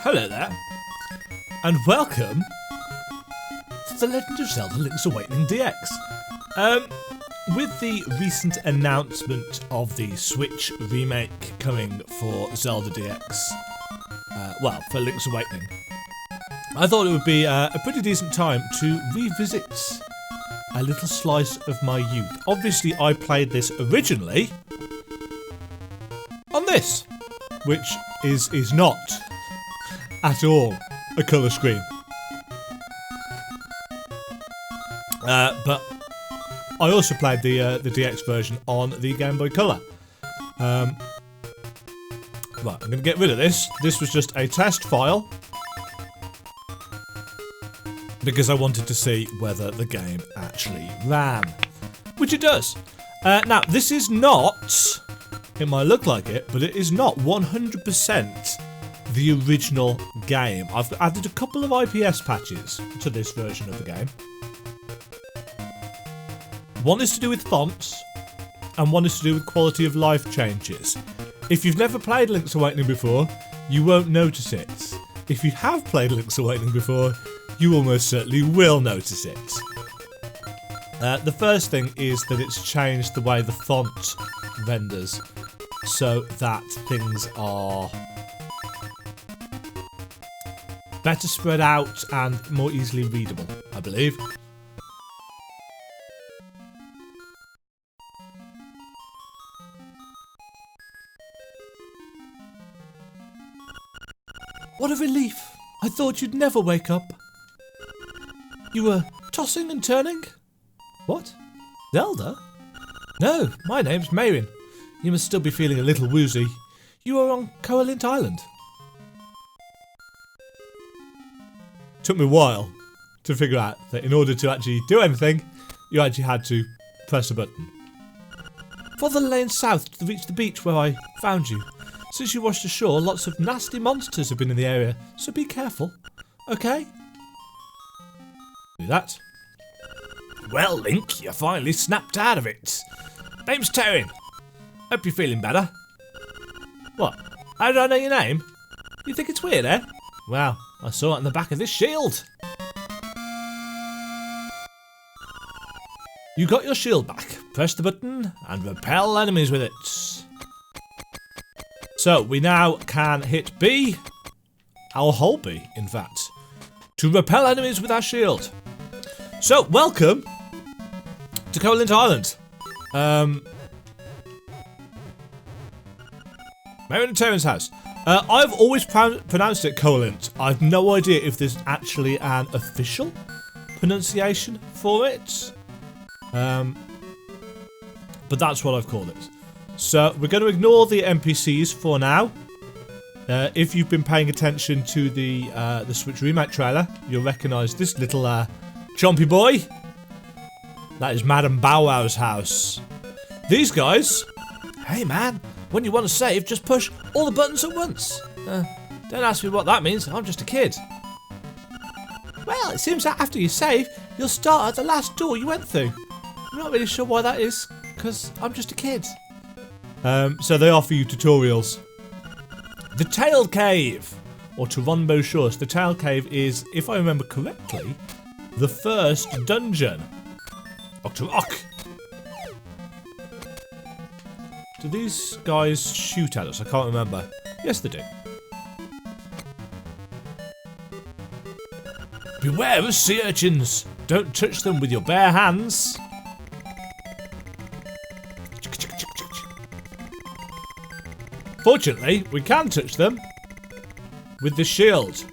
Hello there, and welcome to The Legend of Zelda Link's Awakening DX. With the recent announcement of the Switch remake coming for Zelda DX, for Link's Awakening, I thought it would be a pretty decent time to revisit a little slice of my youth. Obviously, I played this originally on this, which is not at all a colour screen. But I also played the DX version on the Game Boy Color. Right, I'm going to get rid of this. This was just a test file because I wanted to see whether the game actually ran, which it does. Now, this is not, it might look like it, but it is not 100% the original game. I've added a couple of IPS patches to this version of the game. One is to do with fonts, and one is to do with quality of life changes. If you've never played Link's Awakening before, you won't notice it. If you have played Link's Awakening before, you almost certainly will notice it. The first thing is that it's changed the way the font renders so that things are better spread out and more easily readable, I believe. What a relief! I thought you'd never wake up. You were tossing and turning? What? Zelda? No, my name's Mayrin. You must still be feeling a little woozy. You are on Koholint Island. Took me a while to figure out that in order to actually do anything, you actually had to press a button. Follow the lane south to reach the beach where I found you. Since you washed ashore, lots of nasty monsters have been in the area, so be careful, okay? Do that. Well, Link, you finally snapped out of it. Name's Terran. Hope you're feeling better. What? How did I know your name? You think it's weird, eh? Well, I saw it on the back of this shield. You got your shield back. Press the button and repel enemies with it. So, we now can hit B, our whole B, in fact, to repel enemies with our shield. So, welcome to Koholint Island. Mayrin and Terran's house. I've always pronounced it Koholint. I've no idea if there's actually an official pronunciation for it. But that's what I've called it. So we're going to ignore the NPCs for now. If you've been paying attention to the Switch Remake trailer, you'll recognise this little chompy boy. That is Madame Bow Wow's house. These guys, hey man, when you want to save, just push all the buttons at once. Don't ask me what that means, I'm just a kid. Well, it seems that after you save, you'll start at the last door you went through. I'm not really sure why that is, because I'm just a kid. So they offer you tutorials. The Tail Cave, or Turumbo Shores. The Tail Cave is, if I remember correctly, the first dungeon. Octorok. Do these guys shoot at us? I can't remember. Yes, they do. Beware of sea urchins. Don't touch them with your bare hands. Fortunately, we can touch them with the shield.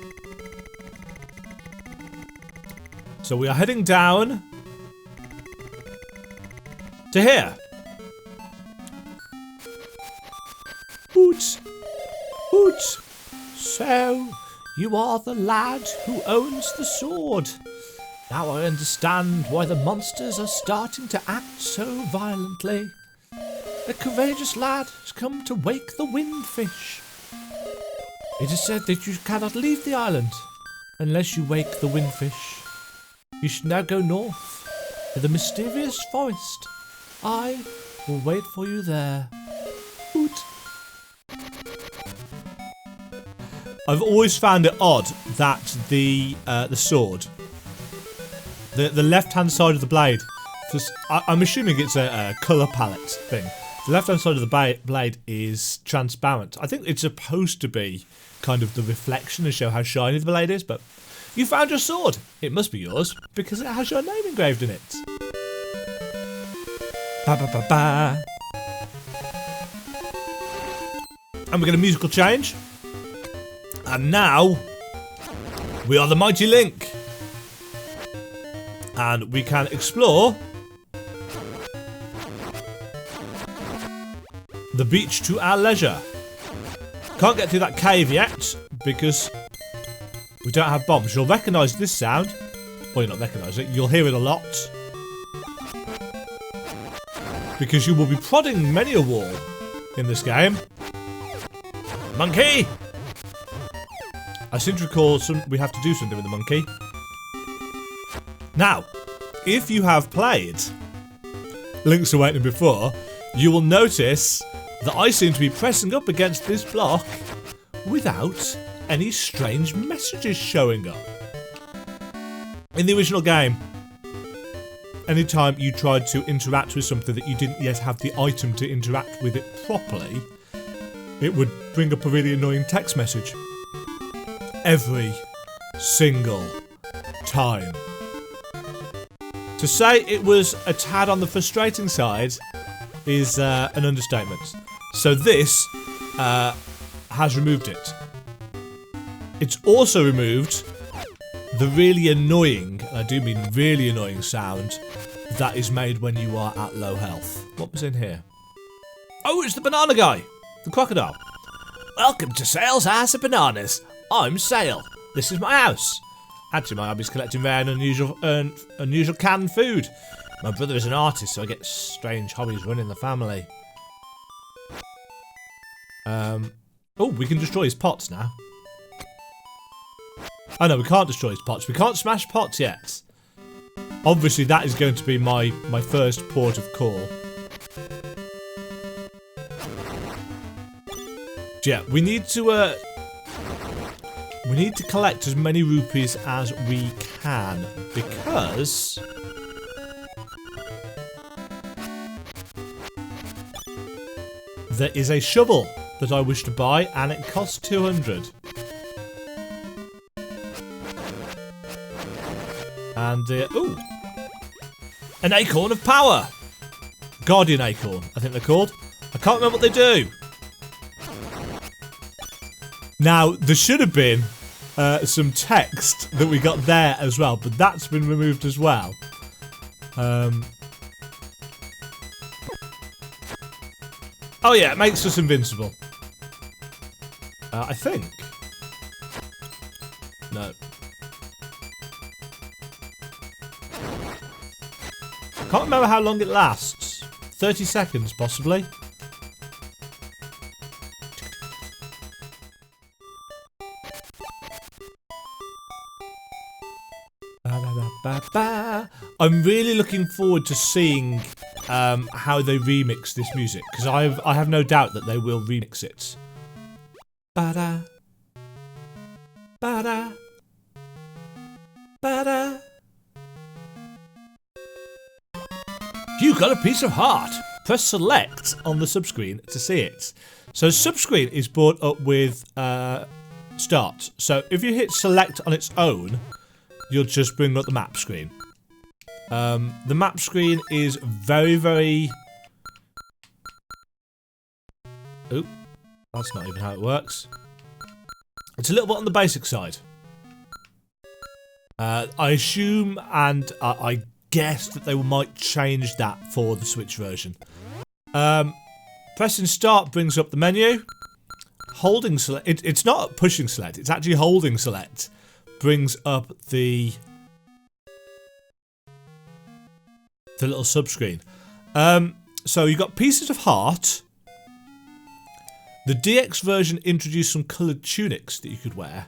So we are heading down To here. Boots. Boots. So, you are the lad who owns the sword. Now I understand why the monsters are starting to act so violently. A courageous lad has come to wake the windfish. It is said that you cannot leave the island unless you wake the windfish. You should now go north to the mysterious forest. I will wait for you there. Hoot. I've always found it odd that the sword, the left-hand side of the blade, I'm assuming it's a colour palette thing. The left-hand side of the blade is transparent. I think it's supposed to be kind of the reflection to show how shiny the blade is, but you found your sword. It must be yours because it has your name engraved in it. Ba ba ba ba. And we get a musical change. And now we are the Mighty Link. And we can explore the beach to our leisure. Can't get through that cave yet because we don't have bombs. You'll recognise this sound. Well, you'll not recognise it. You'll hear it a lot. Because you will be prodding many a wall in this game. Monkey! I seem to recall we have to do something with the monkey. Now, if you have played Link's Awakening before, you will notice that I seem to be pressing up against this block without any strange messages showing up. In the original game, anytime you tried to interact with something that you didn't yet have the item to interact with it properly, it would bring up a really annoying text message. Every single time. To say it was a tad on the frustrating side is an understatement. So this has removed it. It's also removed the really annoying, and I do mean really annoying sound that is made when you are at low health. What was in here? Oh, it's the banana guy! The crocodile. Welcome to Sale's House of Bananas. I'm Sale. This is my house. Actually, my hobby's collecting rare and unusual canned food. My brother is an artist, so I get strange hobbies running the family. Oh, we can destroy his pots now. Oh no, we can't destroy his pots. We can't smash pots yet. Obviously, that is going to be my first port of call. Yeah, we need to collect as many rupees as we can because there is a shovel that I wish to buy and it costs 200. And ooh, an acorn of power. Guardian acorn, I think they're called. I can't remember what they do. Now, there should have been some text that we got there as well, but that's been removed as well. Oh yeah, it makes us invincible. I think. No. Can't remember how long it lasts. 30 seconds, possibly. I'm really looking forward to seeing how they remix this music, because I have no doubt that they will remix it. Ba-da. Ba-da. Ba-da. You got a piece of heart. Press select on the subscreen to see it. So subscreen is brought up with start. So if you hit select on its own, you'll just bring up the map screen. The map screen is very, very... Oop, that's not even how it works. It's a little bit on the basic side. I assume, and I guess that they might change that for the Switch version. Pressing start brings up the menu. Holding select, it's not pushing select, it's actually holding select. Brings up the little subscreen. So you've got Pieces of Heart. The DX version introduced some coloured tunics that you could wear.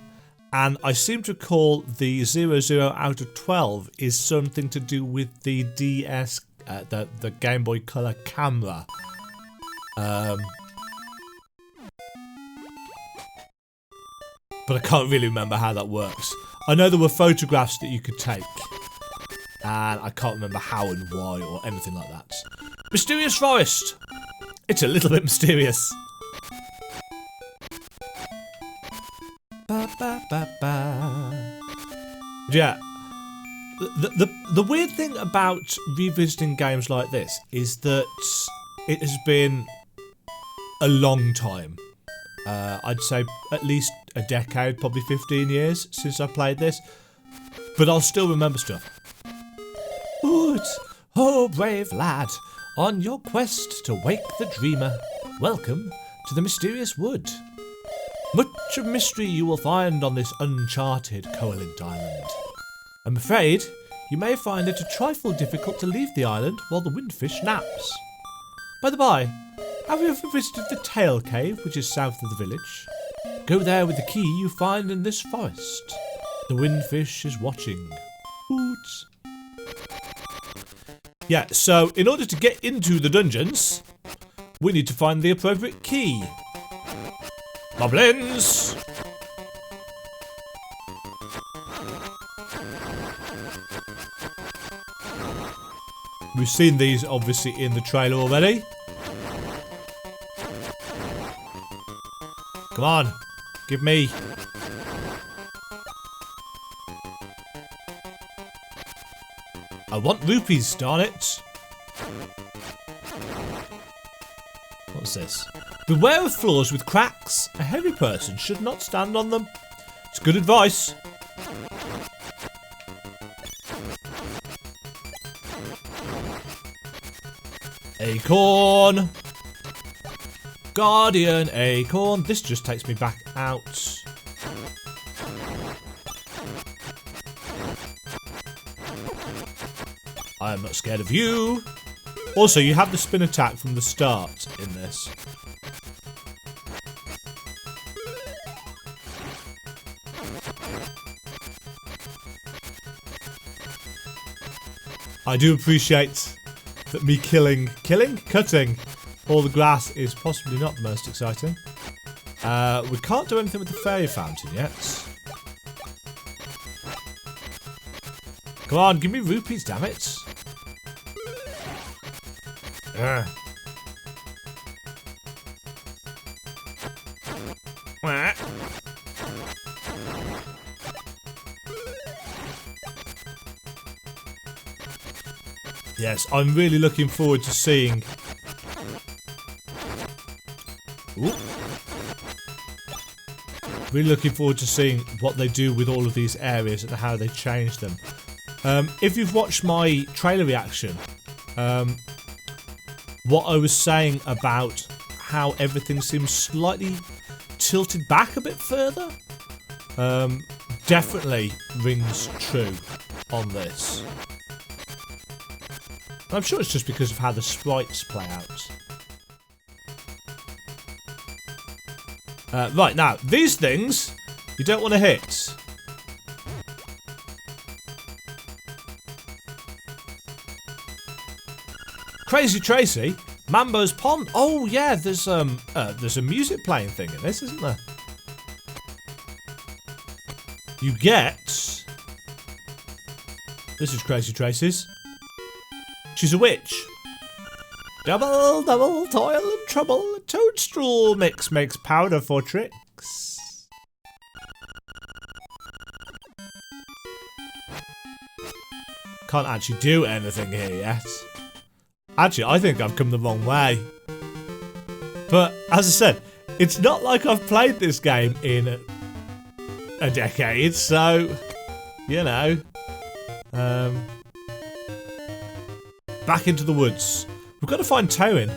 And I seem to recall the 00 out of 12 is something to do with the DS, the Game Boy Color camera. But I can't really remember how that works. I know there were photographs that you could take. And I can't remember how and why or anything like that. Mysterious Forest! It's a little bit mysterious. Ba, ba, ba, ba. Yeah. The weird thing about revisiting games like this is that it has been a long time. I'd say at least a decade, probably 15 years since I played this. But I'll still remember stuff. Wood, oh brave lad, on your quest to wake the dreamer, welcome to the mysterious wood. Much of mystery you will find on this uncharted Koholint island. I'm afraid you may find it a trifle difficult to leave the island while the windfish naps. By the by, have you ever visited the Tail Cave, which is south of the village? Go there with the key you find in this forest. The windfish is watching. Hoots. Yeah, so in order to get into the dungeons, we need to find the appropriate key. Goblins! We've seen these obviously in the trailer already. Come on, give me. I want rupees, darn it. What's this? Beware of floors with cracks. A heavy person should not stand on them. It's good advice. Acorn. Guardian Acorn. This just takes me back out. I am not scared of you. Also, you have the spin attack from the start in this. I do appreciate that me cutting all the grass is possibly not the most exciting. We can't do anything with the fairy fountain yet. Come on, give me rupees, damn it. Yes, I'm really looking forward to seeing. Ooh. Really looking forward to seeing what they do with all of these areas and how they change them. If you've watched my trailer reaction, what I was saying about how everything seems slightly tilted back a bit further, definitely rings true on this. I'm sure it's just because of how the sprites play out. Right, now, these things you don't want to hit. Crazy Tracy, Mambo's Pond. Oh yeah, there's a music playing thing in this, isn't there? You get. This is Crazy Tracy's. She's a witch. Double, double, toil and trouble. A toadstool mix makes powder for tricks. Can't actually do anything here yet. Actually, I think I've come the wrong way. But, as I said, it's not like I've played this game in a decade, so, you know. back into the woods. We've got to find Tarin.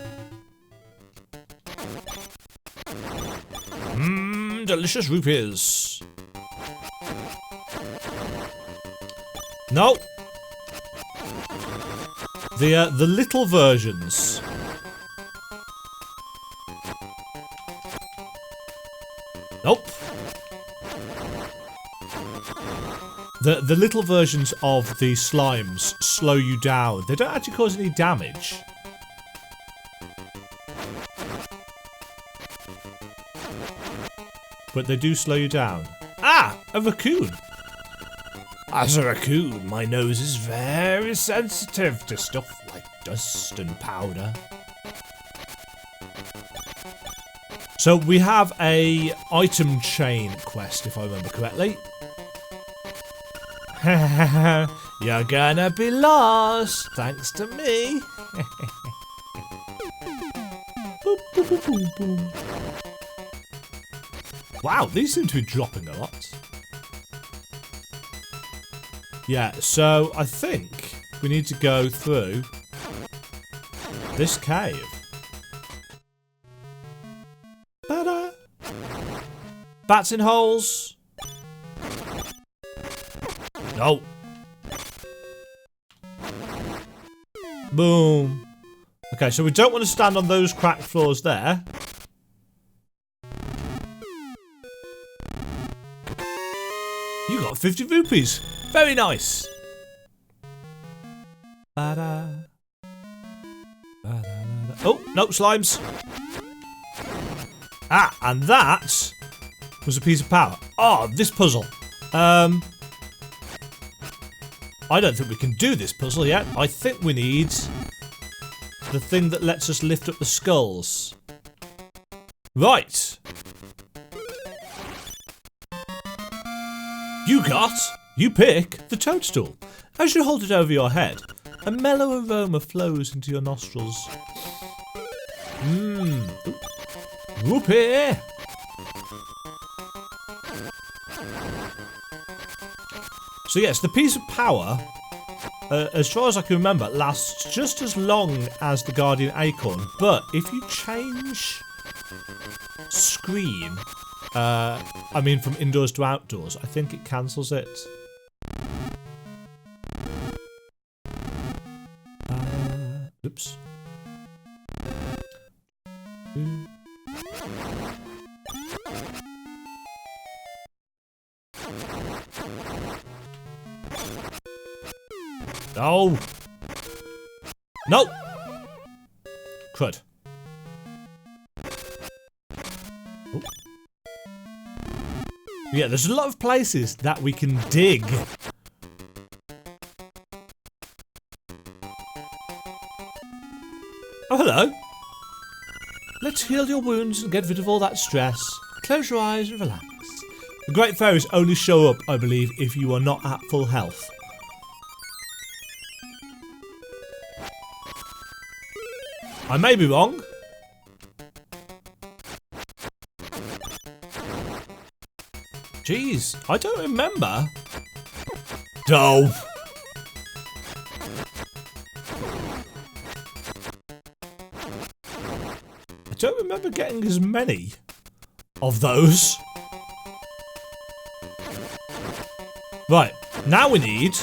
Mmm, delicious rupees. No. The little versions. Nope. The little versions of the slimes slow you down. They don't actually cause any damage. But they do slow you down. Ah! A raccoon! As a raccoon, my nose is very sensitive to stuff like dust and powder. So we have a item chain quest, if I remember correctly. You're gonna be lost, thanks to me. Boop, boop, boop, boop, boop. Wow, these seem to be dropping a lot. Yeah, so I think we need to go through this cave. Ta-da! Bats in holes. No. Boom. Okay, so we don't want to stand on those cracked floors there. You got 50 rupees. Very nice. Ba-da. Ba-da-da-da. Oh, no, slimes. Ah, and that was a piece of power. Oh, this puzzle. I don't think we can do this puzzle yet. I think we need the thing that lets us lift up the skulls. Right. You pick the toadstool. As you hold it over your head, a mellow aroma flows into your nostrils. Mmm. Whoopee! So yes, the piece of power, as far as I can remember, lasts just as long as the Guardian Acorn, but if you change screen, I mean from indoors to outdoors, I think it cancels it. Oops. No! No! Crud. Oh. Yeah, there's a lot of places that we can dig. Oh, hello. Let's heal your wounds and get rid of all that stress. Close your eyes and relax. The Great Fairies only show up, I believe, if you are not at full health. I may be wrong. Jeez, I don't remember. Oh. I don't remember getting as many of those. Right, now we need...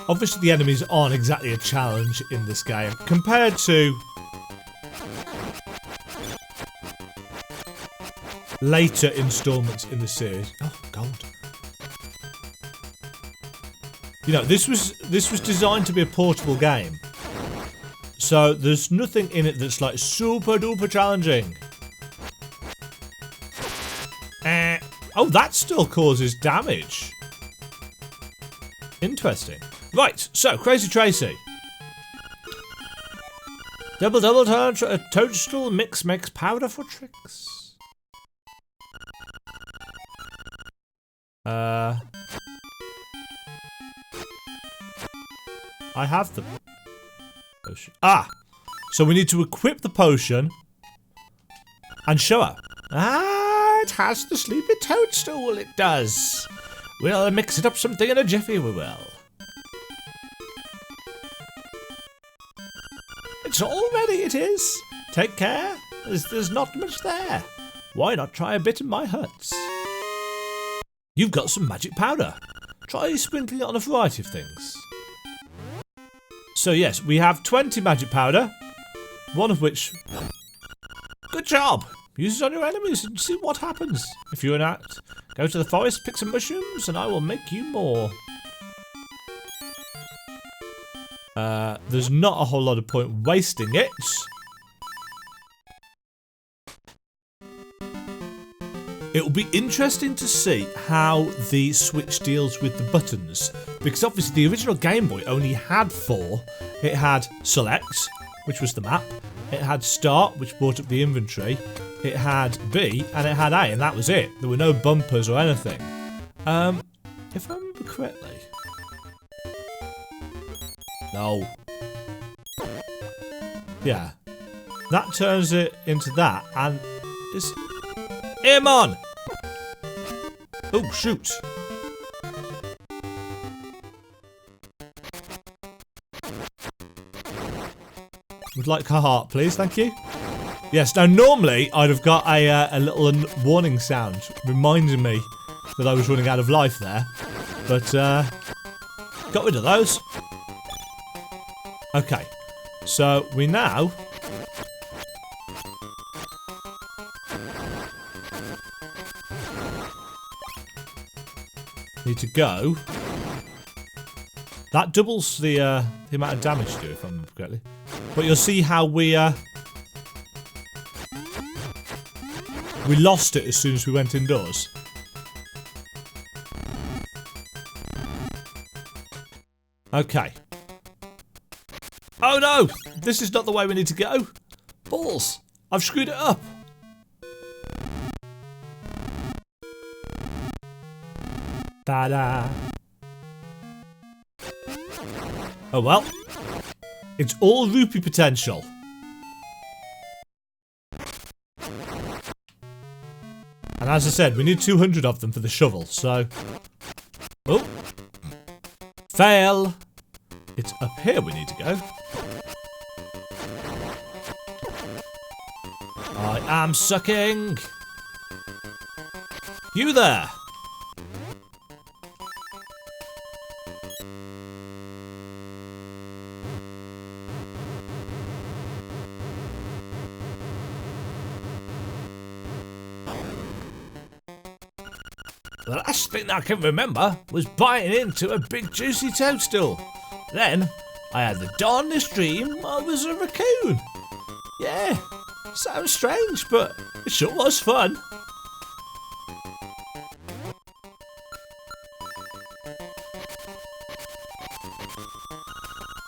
Obviously the enemies aren't exactly a challenge in this game, compared to later installments in the series. Oh, gold. You know, this was designed to be a portable game. So there's nothing in it that's like super duper challenging. Oh, that still causes damage. Interesting. Right, so, Crazy Tracy. Double turn, toadstool mix makes powder for tricks. I have the potion. Ah! So we need to equip the potion. and show her. Ah, it has the sleepy toadstool, it does. We'll mix it up something in a jiffy, we will. It's all ready, it is. Take care, there's not much there. Why not try a bit in my huts? You've got some magic powder. Try sprinkling it on a variety of things. So yes, we have 20 magic powder, one of which... Good job! Use it on your enemies and see what happens. If you're out, go to the forest, pick some mushrooms, and I will make you more. There's not a whole lot of point wasting it. It will be interesting to see how the Switch deals with the buttons, because obviously the original Game Boy only had 4. It had Select, which was the map, it had Start, which brought up the inventory, it had B, and it had A, and that was it. There were no bumpers or anything. If I remember correctly... No. Yeah. That turns it into that, and it's... Aim on! Oh, shoot. Would like a heart, please, thank you. Yes, now normally I'd have got a little warning sound reminding me that I was running out of life there. But, got rid of those. Okay, so we now... need to go. That doubles the amount of damage to do, if I remember correctly. But you'll see how we lost it as soon as we went indoors. Okay. Oh no! This is not the way we need to go. Balls! I've screwed it up. Ta-da! Oh well. It's all rupee potential. And as I said, we need 200 of them for the shovel, so... Oh! Fail! It's up here we need to go. I am sucking! You there! The last thing I can remember was biting into a big juicy toadstool. Then, I had the darnest dream I was a raccoon. Yeah, sounds strange, but it sure was fun.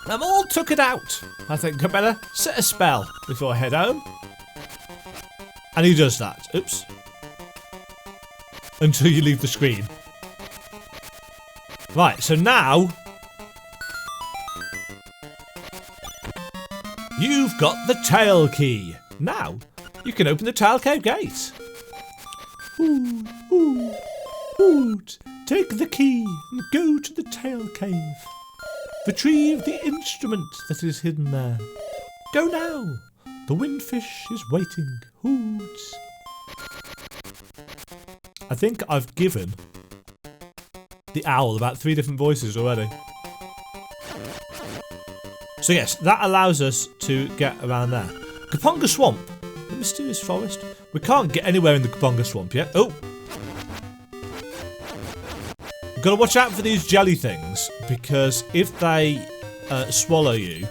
I'm all tuckered out. I think I better set a spell before I head home. And he does that. Oops. Until you leave the screen. Right, so now... you've got the tail key. Now, you can open the Tail Cave gate. Hoot, hoot, hoot. Take the key and go to the Tail Cave. Retrieve the instrument that is hidden there. Go now. The windfish is waiting. Hoot. I think I've given the owl about 3 different voices already. So yes, that allows us to get around there. Kaponga Swamp. The mysterious forest. We can't get anywhere in the Kaponga Swamp yet. Oh! You've got to watch out for these jelly things, because if they swallow you,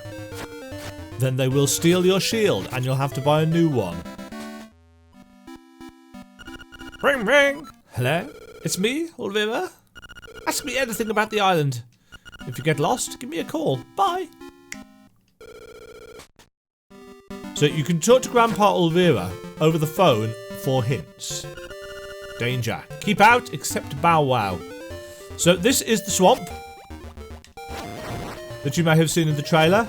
then they will steal your shield and you'll have to buy a new one. Ring ring! Hello? It's me, Olivia. Ask me anything about the island. If you get lost, give me a call. Bye! So you can talk to Grandpa Olvera over the phone for hints. Danger. Keep out except Bow Wow. So this is the swamp that you may have seen in the trailer.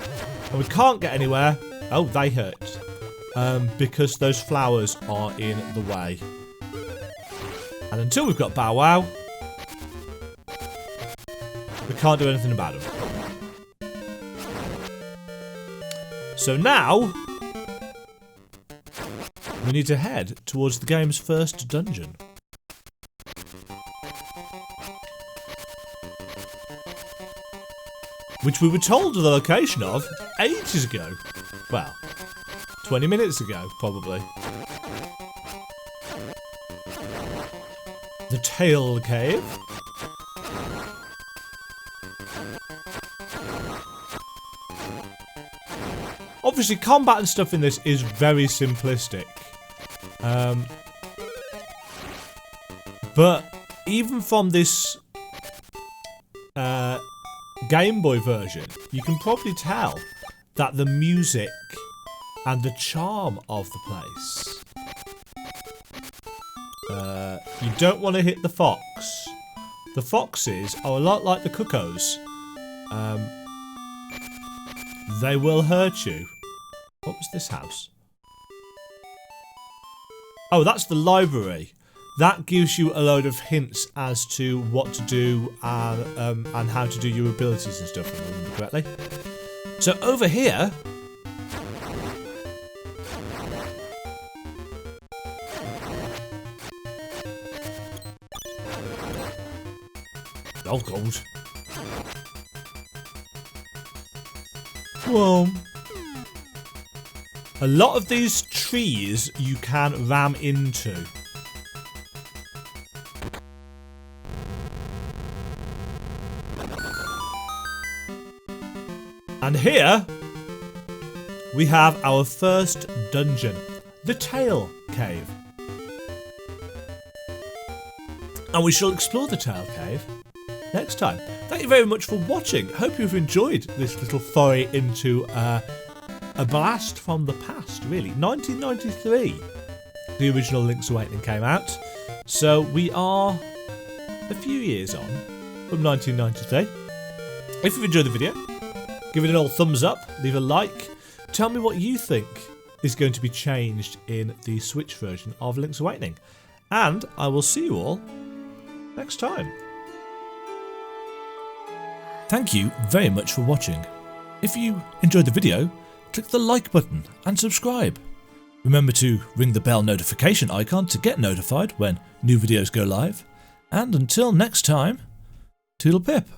And we can't get anywhere. Oh, they hurt. because those flowers are in the way. And until we've got Bow Wow, we can't do anything about them. So now, we need to head towards the game's first dungeon. Which we were told the location of ages ago. Well, 20 minutes ago, probably. The Tail Cave. Obviously, combat and stuff in this is very simplistic. But even from this Game Boy version, you can probably tell that the music and the charm of the place. You don't want to hit the fox. The foxes are a lot like the cuckoos. They will hurt you. What was this house? Oh, that's the library. That gives you a load of hints as to what to do and how to do your abilities and stuff, if I remember correctly. So over here... Oh, God. Whoa. A lot of these trees you can ram into. And here, we have our first dungeon, the Tail Cave. And we shall explore the Tail Cave next time. Thank you very much for watching. Hope you've enjoyed this little foray into a blast from the past, really. 1993, the original Link's Awakening came out. So we are a few years on from 1993. If you've enjoyed the video, give it an old thumbs up, leave a like. Tell me what you think is going to be changed in the Switch version of Link's Awakening. And I will see you all next time. Thank you very much for watching. If you enjoyed the video, click the like button and subscribe. Remember to ring the bell notification icon to get notified when new videos go live. And until next time, toodle pip.